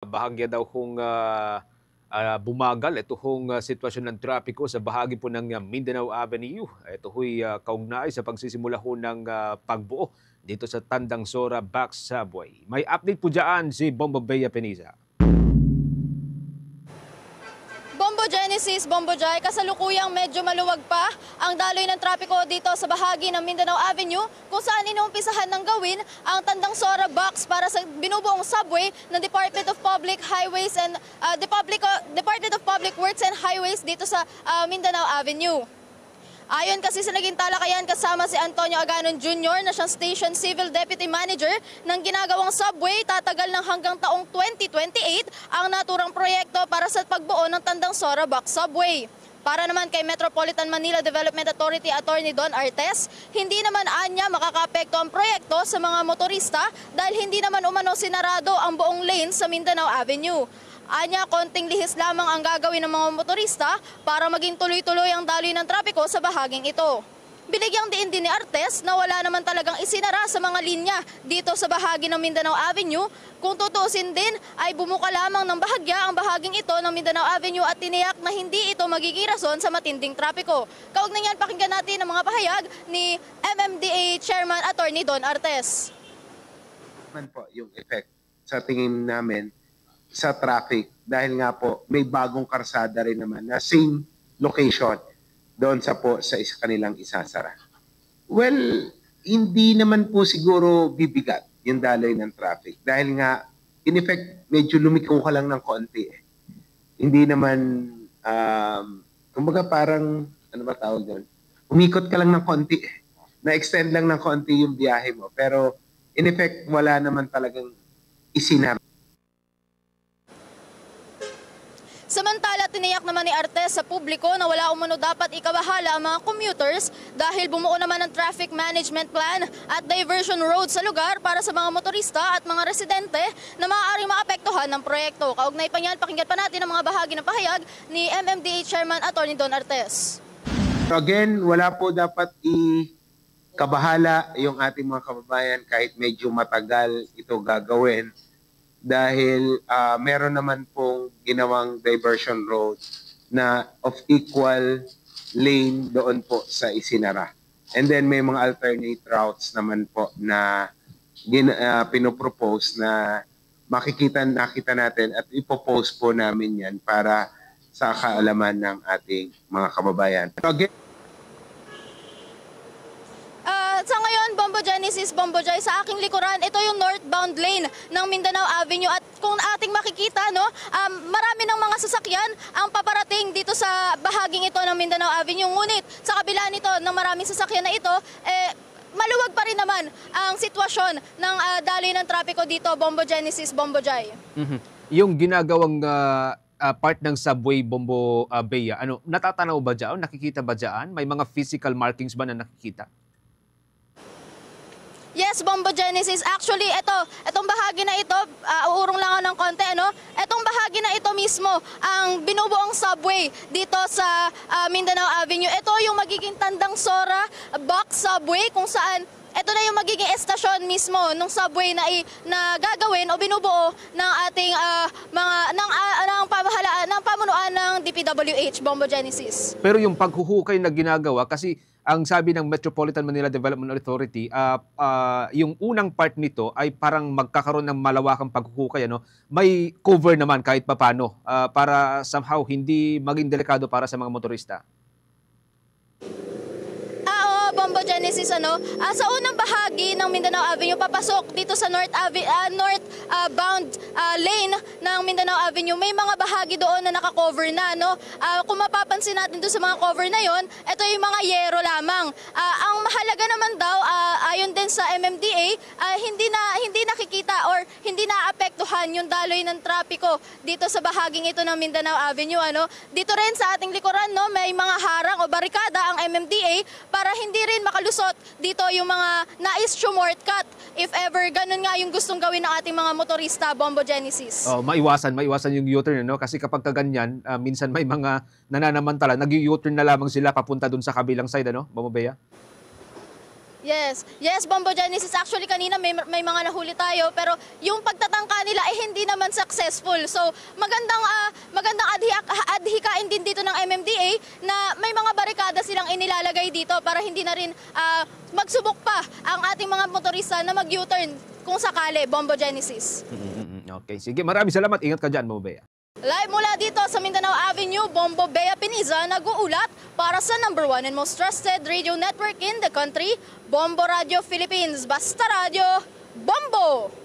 Bahagya daw kung bumagal ito hong sitwasyon ng trapiko sa bahagi po ng Mindanao Avenue. Ito ho'y kaugnay sa pagsisimula ho ng pagbuo dito sa Tandang Sora Back Subway. May update po dyan si Bombo Bea Peniza. Bombo Genesis, Bombo Jai, kasalukuyang medyo maluwag pa ang daloy ng trapiko dito sa bahagi ng Mindanao Avenue kung saan inuumpisahan ng gawin ang Tandang Sora Box para sa binubuong subway ng Department of Public Highways and Department of Public Works and Highways dito sa Mindanao Avenue. Ayon kasi sa naging talakayan kasama si Antonio Aganon Jr. na siyang Station Civil Deputy Manager ng ginagawang subway, tatagal ng hanggang taong 2028 ang naturang proyekto para sa pagbuo ng Tandang Sora Box Subway. Para naman kay Metropolitan Manila Development Authority Attorney Don Artes, hindi naman anya makakaapekto ang proyekto sa mga motorista dahil hindi naman umano sinarado ang buong lane sa Mindanao Avenue. Anya, konting lihis lamang ang gagawin ng mga motorista para maging tuloy-tuloy ang daloy ng trapiko sa bahaging ito. Binigyang diin din ni Artes na wala naman talagang isinara sa mga linya dito sa bahagi ng Mindanao Avenue. Kung tutuusin din ay bumuka lamang ng bahagya ang bahaging ito ng Mindanao Avenue at tiniyak na hindi ito magiging rason sa matinding trapiko. Kaugnay niyan, pakinggan natin ang mga pahayag ni MMDA Chairman Attorney Don Artes. Man po yung effect sa tingin namin sa traffic dahil nga po may bagong karsada rin naman na same location doon sa kanilang isasara. Well, hindi naman po siguro bibigat yung daloy ng traffic dahil nga in effect medyo lumiko ka lang ng konti. Hindi naman kumbaga parang ano ba tawag doon? Umikot ka lang ng konti. Na-extend lang ng konti yung biyahe mo pero in effect wala naman talagang isinara. Samantala, tiniyak naman ni Artes sa publiko na wala umano dapat ikabahala ang mga commuters dahil bumuo naman ng traffic management plan at diversion road sa lugar para sa mga motorista at mga residente na maaaring maapektuhan ng proyekto. Kaugnay pa niyan, pakinggan pa natin ang mga bahagi ng pahayag ni MMDA Chairman Attorney Don Artes. So again, wala po dapat ikabahala yung ating mga kababayan kahit medyo matagal ito gagawin. Dahil meron naman pong ginawang diversion road na of equal lane doon po sa isinara. And then may mga alternate routes naman po na pinopropose na nakita natin at ipopost po namin yan para sa kaalaman ng ating mga kababayan. So again, Sa ngayon, Bombo Genesis, Bombo Joy, sa aking likuran, ito yung northbound lane ng Mindanao Avenue at kung ating makikita, no, marami ng mga sasakyan ang paparating dito sa bahaging ito ng Mindanao Avenue. Ngunit sa kabila nito ng maraming sasakyan na ito, maluwag pa rin naman ang sitwasyon ng daloy ng trapiko dito, Bombo Genesis, Bombo Joy. Yung ginagawang part ng subway, Bombo Bea, natatanaw ba dyan? Nakikita ba dyan? May mga physical markings ba na nakikita? Yes, Bombo Genesis. Actually, itong bahagi na ito, uurong lang ako ng konti, ano? Itong bahagi na ito mismo, ang binubuong subway dito sa Mindanao Avenue. Ito yung magiging Tandang Sora Box Subway kung saan ito na yung magiging estasyon mismo ng subway na gagawin o binubuo ng ating pamahalaan ng pamunuan ng DPWH, Bombo Genesis. Pero yung paghuhukay na ginagawa, kasi ang sabi ng Metropolitan Manila Development Authority, yung unang part nito ay parang magkakaroon ng malawakang paghuhukay, may cover naman kahit papano para somehow hindi maging delikado para sa mga motorista. Bombo Genesis, sa unang bahagi ng Mindanao Avenue, papasok dito sa northbound lane ng Mindanao Avenue, may mga bahagi doon na naka-cover na, kung mapapansin natin doon sa mga cover na yon, ito yung mga yero lamang. Ang mahalaga naman daw, ayon din sa MMDA, hindi nakikita or hindi naapektuhan yung daloy ng trapiko dito sa bahaging ito ng Mindanao Avenue, Dito rin sa ating likuran, may mga harang o barikada ang MMDA para hindi rin makalusot dito yung mga nais shortcut if ever ganun nga yung gustong gawin ng ating mga motorista, Bombo Genesis. Maiwasan yung U-turn, kasi kapag kaganyan, minsan may mga nananamantala, nag-U-turn na lamang sila papunta dun sa kabilang side, Bombo Bea? Yes, Bombo Genesis. Actually, kanina may mga nahuli tayo, pero yung pagtatangka nila ay hindi naman successful. So, magandang adhikain din dito ng MMDA na may mga barikada silang inilalagay dito para hindi na rin magsubok pa ang ating mga motorista na mag-U-turn kung sakali, Bombo Genesis. Okay, sige. Maraming salamat. Ingat ka dyan, Bombo Bea. Live mula dito sa Mindanao Avenue, Bombo Bea Piniza, nag-uulat para sa #1 and most trusted radio network in the country, Bombo Radio Philippines. Basta Radio, Bombo!